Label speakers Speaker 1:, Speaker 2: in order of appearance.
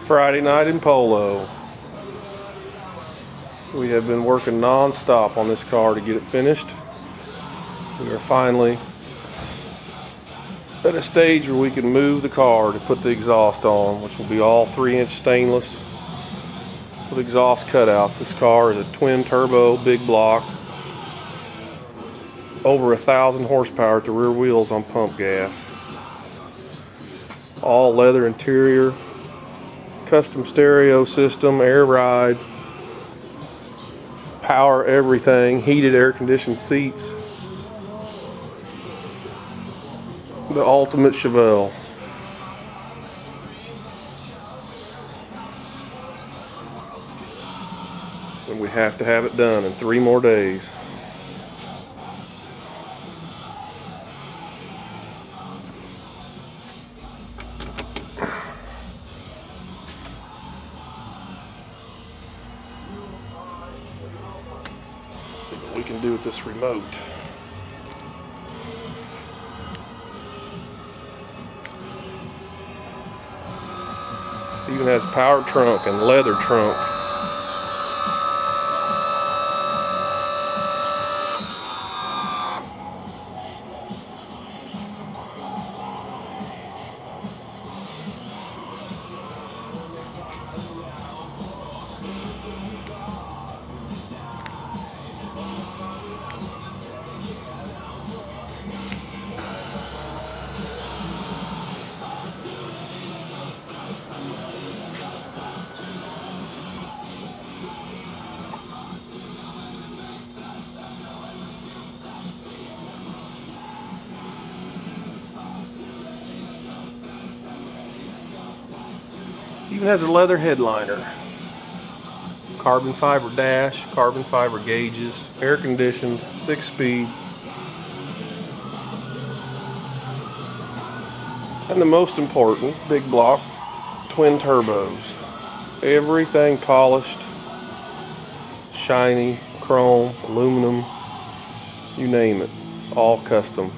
Speaker 1: Friday night in Polo. We have been working non-stop on this car to get it finished. We are finally at a stage where we can move the car to put the exhaust on, which will be all 3-inch stainless with exhaust cutouts. This car is a twin turbo, big block, over 1,000 horsepower at the rear wheels on pump gas. All leather interior, custom stereo system, air ride, power everything, heated air conditioned seats. The ultimate Chevelle. And we have to have it done in 3 more days. Let's see what we can do with this remote. It even has power trunk and leather trunk. Even has a leather headliner, carbon fiber dash, carbon fiber gauges, air conditioned, 6-speed, and the most important, big block, twin turbos. Everything polished, shiny, chrome, aluminum, you name it, all custom.